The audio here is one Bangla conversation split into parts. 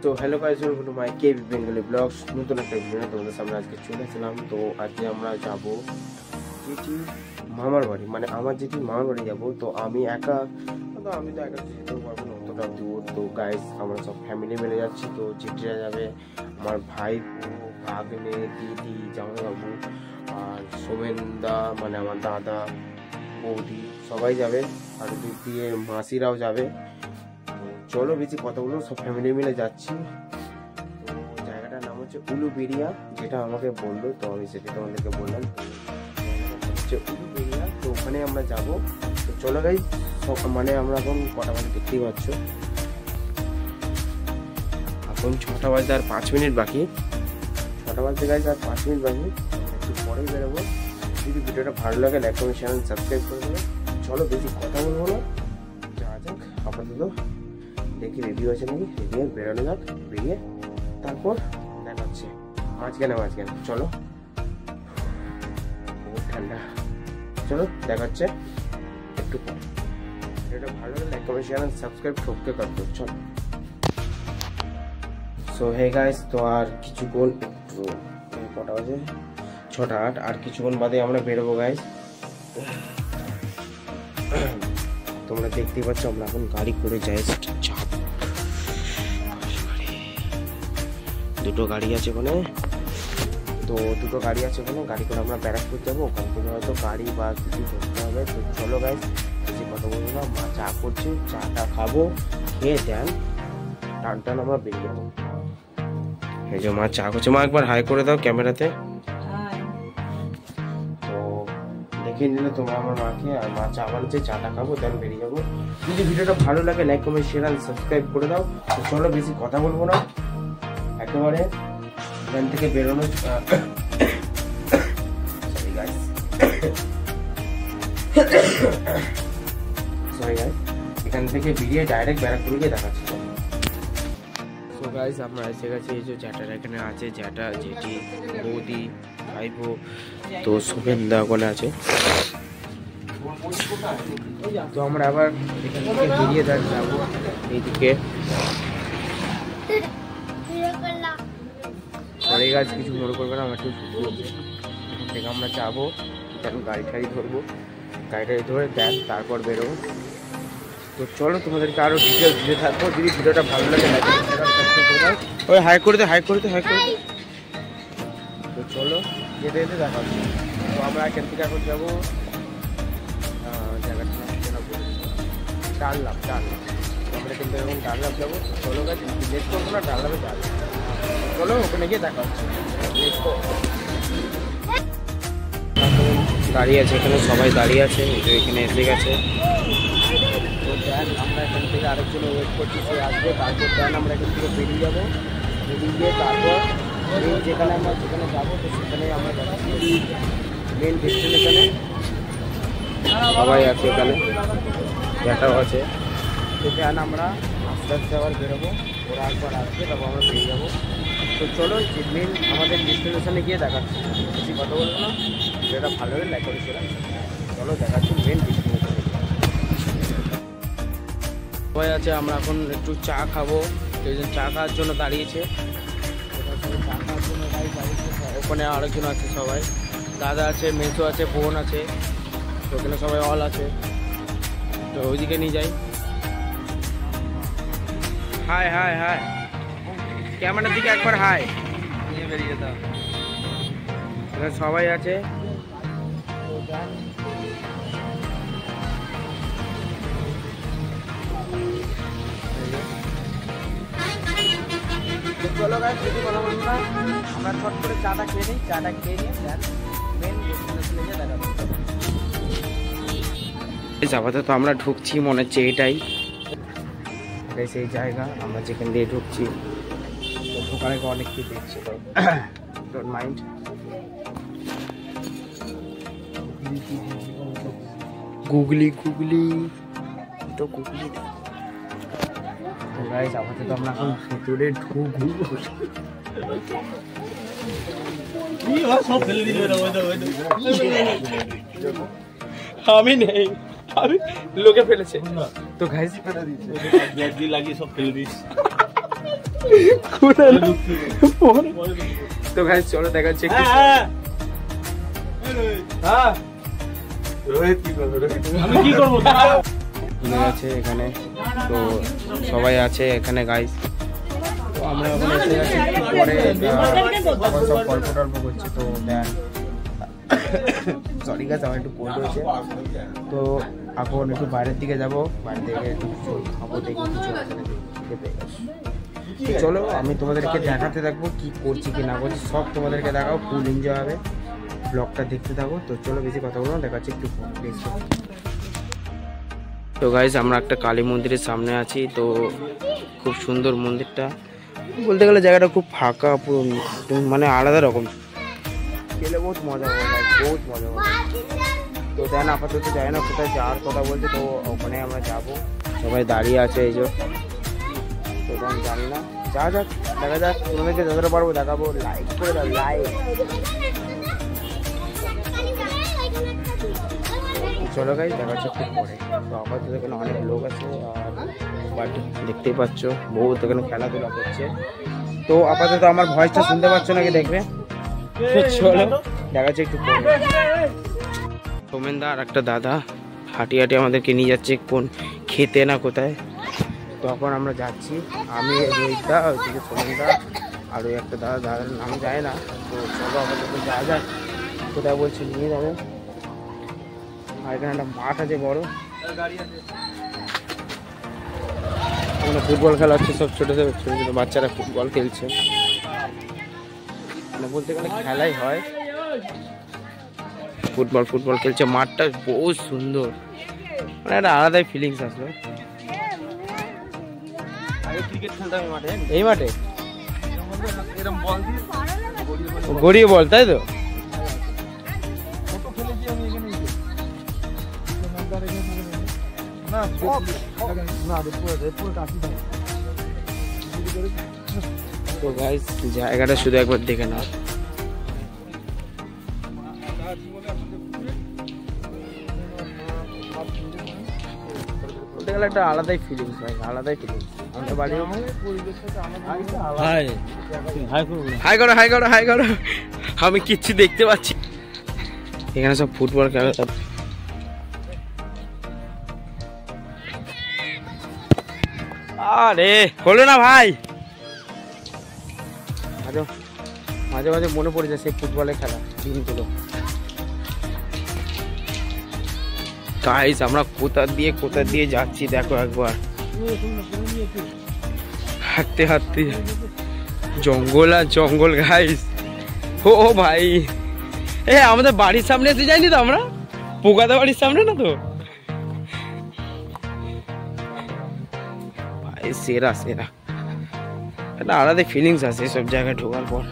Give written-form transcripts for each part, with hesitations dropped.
তো hello guys, welcome to my KB Bengali vlogs. নতুন একটা ভিডিও নিয়ে তোমাদের সামনে আজকে চলে এসেলাম। তো আজকে আমরা যাব যেটি মামার বাড়ি, মানে আমার যেটি মামার বাড়ি যাব। তো আমি তো একা যেতে পারবো না, অতটা দূর। তো গাইস আমরা সব ফ্যামিলি মিলে যাচ্ছি। তো যেটিরা যাবে আমার ভাই, ভাগ্নে, দিদি, জামাইবাবু আর সোমেনদা, মানে আমার দাদা, বৌদি সবাই যাবে। আর দিক দিয়ে মাসিরাও যাবে। চলো বেশি কথা বলবো, সব ফ্যামিলি মিলে যাচ্ছি। তো জায়গাটার নাম হচ্ছে উলুবেড়িয়া, যেটা আমাকে বললো। তো আমি সেটা তোমাদেরকে বললাম হচ্ছে উলুবেড়িয়া। তো ওখানে আমরা যাব। তো চলো গাইস, মানে আমরা এখন কটা বাজে দেখতেই পাচ্ছ, এখন 6টা বাজতে আর 5 মিনিট বাকি। 6টা বাজতে গাইস আর 5 মিনিট বাকি, একটু পরেই বেরোবো। যদি ভিডিওটা ভালো লাগে লাইক কমেন্ট চ্যানেল সাবস্ক্রাইব করে দেবে। চলো বেশি কথা বলবো না, যাওয়া যাক। আপাতত দেখি রেডি হয়েছে নাকি, রেডি হয়ে বেরোনো যাক। বেরিয়ে তারপর দেখাচ্ছে মাঝখানে চলো। খুব ঠান্ডা, চলো দেখাচ্ছে একটু পর। ভিডিওটা ভালো লাগে লাইক কমেন্ট চ্যানেল সাবস্ক্রাইব ঠককে করতে। চলো। সো হে গাইস, তো আর কিছুক্ষণ, একটু কটা বাজে 6টা 8, আর কিছুক্ষণ বাদে আমরা বেরোবো গাইস। তোমরা দেখতেই পাচ্ছ আমরা এখন গাড়ি করে যাই। দুটো গাড়ি আছে ওখানে, গাড়ি করে আমরা ব্যারাকপুর যাবো। ওখান থেকে হয়তো গাড়ি বা কিছু ধরতে হবে। তো চলো গাইস, বেশি কথা বলবো না। মা চা করছে, চাটা খাবো, খেয়ে দেন টান আমরা বেরিয়ে যাবো। এই যে মা চা করছে। মা একবার হাই করে দাও ক্যামেরাতে। দেখে নিলে তোমরা আমার মাকে, আর মা চা বানাচ্ছে, চাটা খাবো দেন বেরিয়ে যাবো। যদি ভিডিওটা ভালো লাগে লাইক কমেন্ট শেয়ার আর সাবস্ক্রাইব করে দাও। তো চলো বেশি কথা বলবো না, একেবারে এখান থেকে বেরোনো। সরি গাইস, এখান থেকে বেরিয়ে ডাইরেক্ট ব্যারাকপুর গিয়ে দেখাচ্ছি। সো গাইস আমরা এসে গেছি। এই যে জ্যাঠারা এখানে আছে, জ্যাঠা, জেঠি, বৌদি, ভাইপো, তো সোমেনদা ওখানে আছে। তো আমরা আবার এখান থেকে বেরিয়ে যাবো এইদিকে। পরে গাছ কিছু মনে করবে না, আমার একটু ছুটি হচ্ছে। এখান থেকে আমরা যাবো, এখন গাড়ি ধরবো, গাড়ি ধরে দেন তারপর বেরোবো। তো চলো তোমাদেরকে আরো ডিটেলস দিতে থাকবো। যদি ভিডিওটা ভালো লাগে ওই হাই করে দে। তো চলো যেতে দেখা হচ্ছে। তো আমরা এখান থেকে এখন যাবো জায়গাটা ডানলাম। আমরা এখান থেকে এখন ডানলাম যাবো। চলো গাছ লেট করবো না, ডানলামে যাবো। চলো ওখানে গিয়ে দেখা হচ্ছে। দাঁড়িয়ে আছে এখানে, সবাই দাঁড়িয়ে আছে, এখানে এসে গেছে। তো দেন আমরা এখান থেকে আরেকজন ওয়েট করছি, সে আসবে। তারপর দেন আমরা এখান থেকে বেরিয়ে যাবো। বেরিয়ে তারপর যেখানে যাবো, তো সেখানে আমরা যাচ্ছি মেন ডেস্টিনেশনে। সবাই আছে এখানে, ব্যাটাও আছে। তো দেন আমরা আস্তে আস্তে আবার বেরোবো। ওরা একবার আসবে, তারপর আমরা বেরিয়ে যাবো। তো চলো যে মেন আমাদের ডেস্টিনেশনে গিয়ে দেখাচ্ছি। বেশি কথা বলবো না, যেটা ভালো হলে লাইক করে শেয়ার। চলো দেখাচ্ছি মেন ডেস্টিনেশনে। সবাই আছে, আমরা এখন একটু চা খাবো। চা খাওয়ার জন্য দাঁড়িয়েছে। চা খাওয়ার জন্য দাঁড়িয়েছে। ওখানে আরেকজন আছে, সবাই দাদা আছে, মেসো আছে, বোন আছে। ওখানে সবাই অল আছে। তো ওইদিকে নিয়ে যাই। হাই ক্যামেরার দিকে একবার হাই নিয়ে বেরিয়ে যেতে হবে। এখানে সবাই আছে। চলো গাইস, বেশি কথা বলবো না, আমরা ছট করে চাটা খেয়ে নিই। চাটা খেয়ে নিয়ে মেন ডেস্টিনেশনে গিয়ে দেখা হবে। আপাতত আমরা ঢুকছি, মনে হচ্ছে এটাই সেই জায়গা আমরা যেখান দিয়ে ঢুকছি। তো ঢোকার আগে অনেক কিছু দেখছি, তো ডোন্ট মাইন্ড। গুগলি তো গুগলি। তো গাইস আপাতত আমরা এখন ভেতরে ঢুকবো। আমি নেই, আমি লোকে ফেলেছে। তো গাইস লাগিয়ে সব ফেলে দিস। তো গাইস চলো দেখা যাচ্ছে আমি কি করবো আছে এখানে। তো সবাই আছে এখানে গাইস। তো আমরা এখন এসে গেছি একটু পরে এখন সব গল্প টল্প করছে। তো দেন সরি গাইস আমার একটু কোল্ড হয়েছে। তো এখন একটু বাইরের দিকে যাবো, বাইরে থেকে একটু খাবো দেখি কিছু খেতে। চলো আমি তোমাদেরকে দেখাতে থাকবো কি করছি কি না করছি সব তোমাদেরকে দেখাও, ফুল এনজয় হবে, ব্লগটা দেখতে থাকো। তো চলো বেশি কথা বলো, দেখাচ্ছি একটু। তো গাইস আমরা একটা কালী মন্দিরের সামনে আছি। তো খুব সুন্দর মন্দিরটা, বলতে গেলে জায়গাটা খুব ফাঁকা, পুরো মানে আলাদা রকম, গেলে বহুত মজা হবে, বহুত মজা হবে। তো দেন আপাতত যাই না কোথায় যাওয়ার কথা বলছে, তো ওখানে আমরা যাবো। সবাই দাঁড়িয়ে আছে এই যে। তো দেন জানি না, যা যাক দেখা যাক, তোমাদেরকে যতটা পারবো দেখাবো। লাইক করে দাও, লাইক। চলো গাইস দেখা যাচ্ছে খুব পরে। তো আপাতত এখানে অনেক লোক আছে, আর বাট দেখতেই পাচ্ছ বহুত এখানে খেলাধুলা করছে। তো আপাতত আমার ভয়েসটা শুনতে পাচ্ছ নাকি দেখবে। চলো দেখা যাচ্ছে একটু পরে। সোমেনদা আর একটা দাদা হাঁটি হাঁটি আমাদেরকে নিয়ে যাচ্ছে কোন খেতে না কোথায়। তখন আমরা যাচ্ছি, আমি রোহিতদা, ওইদিকে সোমেনদা, আর ওই একটা দাদার নাম যায় না। তো চলো আপাতত যাওয়া যাক, কোথায় বলছি নিয়ে যাবে। আর এখানে একটা মাঠ আছে বড়, ওখানে ফুটবল খেলা হচ্ছে, সব ছোটো ছোটো ছোটো ছোটো বাচ্চারা ফুটবল খেলছে। মানে বলতে গেলে খেলাই হয়, ফুটবল খেলছে। মাঠটা বহুত সুন্দর, মানে একটা আলাদাই ফিলিংস আসলো। ক্রিকেট খেলতাম এই মাঠে গড়িয়ে বল, তাই তো। তো গাইস জায়গাটা শুধু একবার দেখে নাও। বলতে গেলে একটা আলাদাই ফিলিংস ভাই, আলাদাই ফিলিংস। আমাদের বাড়ি হাই করো। আমি কিচ্ছু দেখতে পাচ্ছি, এখানে সব ফুটবল খেলা। আরে হলো না ভাই, মাঝে মাঝে মনে পড়ে যায় সেই ফুটবলের খেলা দিনগুলো। গাইস আমরা কোথা দিয়ে যাচ্ছি দেখো একবার, হাঁটতে হাঁটতে জঙ্গল আর জঙ্গল গাইস। ও ভাই আমাদের বাড়ির সামনে এসে যাইনি তো আমরা, পোকাদা বাড়ির সামনে না তো ভাই। সেরা একটা আলাদা ফিলিংস আছে সব জায়গায় ঢোকার পর।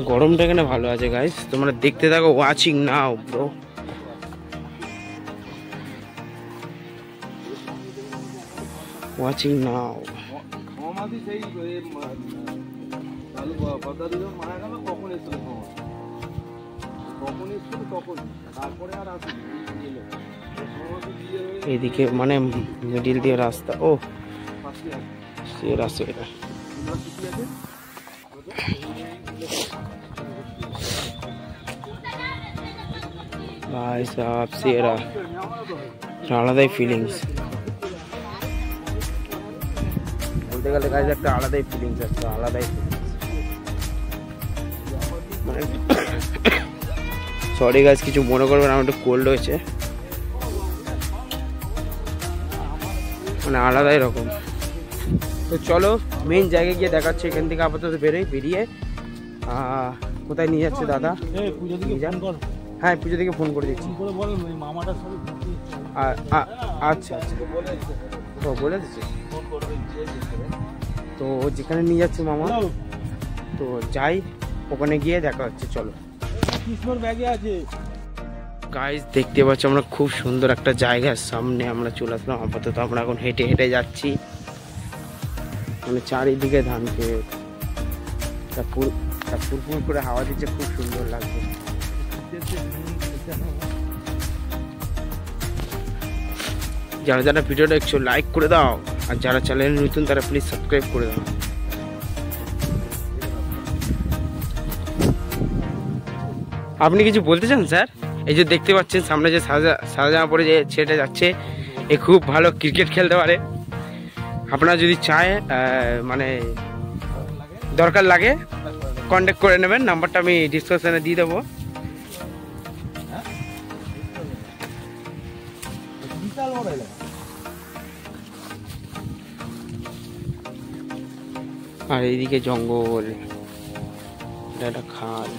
গরমটা এখানে ভালো আছে গাইস, তোমরা দেখতে থাকো, ওয়াচিং নাও ব্রো। ওয়াচিং নাও। এদিকে মানে মিডিল দিয়ে রাস্তা। ও সেরা ভাই সাহেব, সেরা আলাদাই ফিলিংস। বলতে গেলে গাইস একটা আলাদাই ফিলিংস আছে, আলাদাই মানে সরি গাইস কিছু মনে করবেন, আমার একটু কোল্ড হয়েছে, মানে আলাদাই রকম। তো চলো মেইন জায়গায় গিয়ে দেখাচ্ছে। এখান থেকে আপাতত বেরিয়ে কোথায় নিয়ে যাচ্ছে দাদা? হ্যাঁ পুজো থেকে ফোন করে দিচ্ছি। আচ্ছা তো বলে দিচ্ছি। তো যেখানে নিয়ে যাচ্ছে মামা, তো যাই ওখানে গিয়ে দেখা হচ্ছে। চলো গাইস দেখতে পাচ্ছি আমরা খুব সুন্দর একটা জায়গার সামনে আমরা চলে আসলাম। আপাতত আমরা এখন হেঁটে হেঁটে যাচ্ছি, মানে চারিদিকে ধান খেত, ফুরফুর করে হাওয়া দিচ্ছে, খুব সুন্দর লাগছে। যারা যারা ভিডিওটা একটু লাইক করে দাও। আর যারা চ্যানেল নতুন তারা প্লিজ সাবস্ক্রাইব করে দাও। আপনি কিছু বলতে চান স্যার? এই যে দেখতে পাচ্ছেন সামনে যে সাদা জামা পরে যে ছেলেটা যাচ্ছে, এ খুব ভালো ক্রিকেট খেলতে পারে। আপনারা যদি চায় মানে দরকার লাগে কন্ট্যাক্ট করে নেবেন, নাম্বারটা আমি ডিসক্রিপশনে দিয়ে দেবো। আর এইদিকে জঙ্গল, এটা একটা খাল।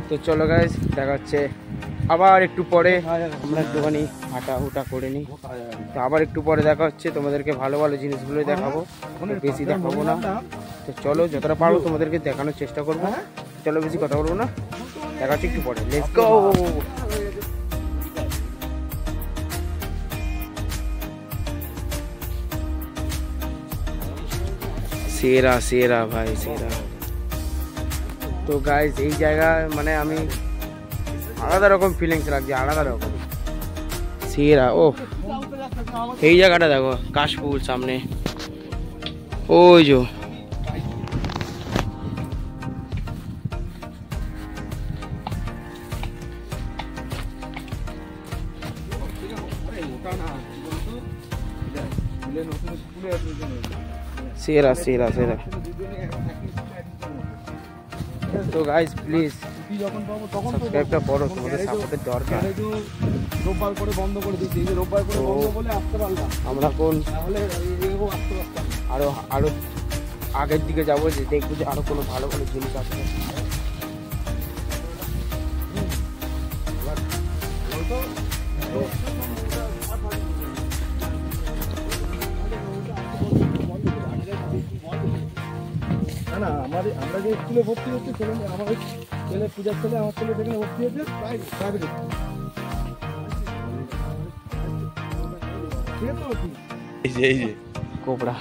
তো চলো গাইস, দেখা হচ্ছে আবার একটু পরে। আমরা একটুখানি হাঁটা হুটা করে নিই, তো আবার একটু পরে দেখা হচ্ছে। তোমাদেরকে ভালো ভালো জিনিসগুলোই দেখাবো, বেশি দেখাবো না। তো চলো, যতটা পারবো তোমাদেরকে দেখানোর চেষ্টা করবো। চলো, বেশি কথা বলবো না, দেখা হচ্ছে একটু পরে। Let's go. সেরা সেরা ভাই, সেরা। তো গাইস, এই জায়গা মানে আমি আলাদা রকম ফিলিংস লাগছে, আলাদা রকম সেরা। ও এই জায়গাটা দেখো, কাশফুল সামনে, ওই যে সেরা সেরা সেরা। তো গাইস প্লিজ সাবস্ক্রাইবটা করো, তোমাদের সাপোর্টের দরকার। রোববার করে বন্ধ করে দিচ্ছি, এই যে রোববার করে বন্ধ বলে আসতে পারলাম। আমরা কোন তাহলে আসতে পারতাম। আরো আগের দিকে যাবো, যে দেখবো যে আরো কোনো ভালো ভালো জিনিস আছে। না না, আমরা যে স্কুলে ভর্তি হচ্ছে, আমার ছেলে পূজার ছেলে, আমার ছেলে সেখানে ভর্তি হচ্ছে প্রাইভেট। এই যে কোবরা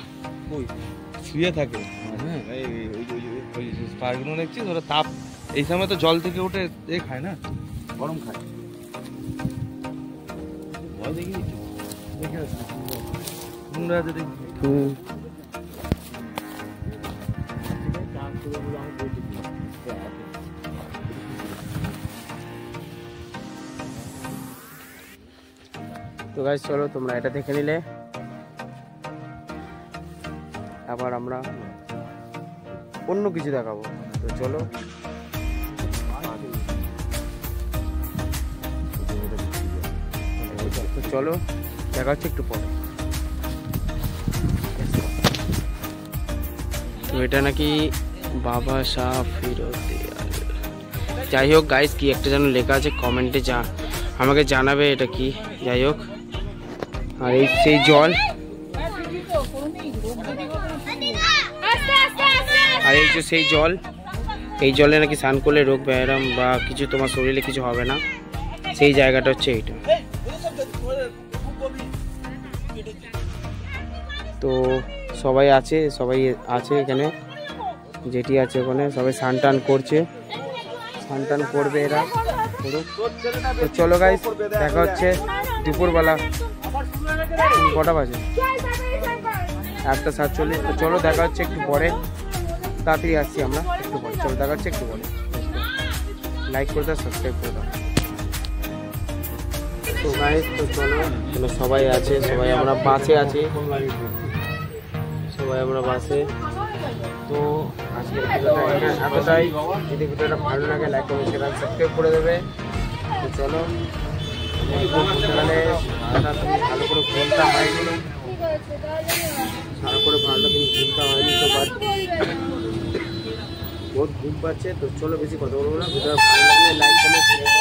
শুয়ে থাকে, ওই স্পারগুলো দেখছিস, ওরা তাপ এই সময় তো জল থেকে উঠে এ খায় না, গরম খায়। ভয় দেখি দেখে আসছি তোমরা যদি তো গাইস চলো, তোমরা এটা দেখে নিলে, আবার আমরা অন্য কিছু দেখাবো। তো চলো, তো চলো দেখা হচ্ছে একটু পরে। তো এটা নাকি বাবা শাহ ফিরোজ দেয়াল, যাই হোক গাইস, কি একটা যেন লেখা আছে, কমেন্টে আমাকে জানাবে এটা কি। যাই হোক, আর এই সেই জল, আর এই যে সেই জল, এই জলে নাকি স্নান করলে রোগ ব্যায়াম বা কিছু তোমার শরীরে কিছু হবে না। সেই জায়গাটা হচ্ছে এইটা। তো সবাই আছে এখানে, যেটি আছে ওখানে সবাই স্নান টান করছে, স্নান টান করবে এরা। তো চলো গাইস, দেখা হচ্ছে দুপুরবেলা। কটা বাজে? 1:47। তো চলো দেখা হচ্ছে একটু পরে, তাড়াতাড়ি আসছি আমরা একটু পরে। চলো দেখা হচ্ছে একটু পরে। লাইক করে দাও, সাবস্ক্রাইব করে দাও। তো গাইস, তো চলো, সবাই আছে, সবাই আমরা বাসে আছি, সবাই আমরা বাসে। তো আজকে এতটাই। যদি ভিডিওটা ভালো লাগে, লাইক কমেন্ট শেয়ার সাবস্ক্রাইব করে দেবে। তো চলো, ভালো করে ঘুমটা হয়নি, ভালো করে ভালো করে ঘুমটা হয়নি, তো বহুত ঘুম পাচ্ছে। তো চলো, বেশি কথা বলবো না। ভিডিওটা ভালো লাগলে লাইক কমেন্ট শেয়ার,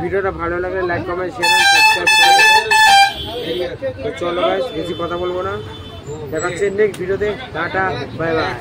ভিডিওটা ভালো লাগলে লাইক কমেন্ট শেয়ার সাবস্ক্রাইব করে দেবে। তো চলো গাইস, বেশি কথা বলবো না, দেখা হচ্ছে নেক্সট ভিডিওতে। Tata, bye bye.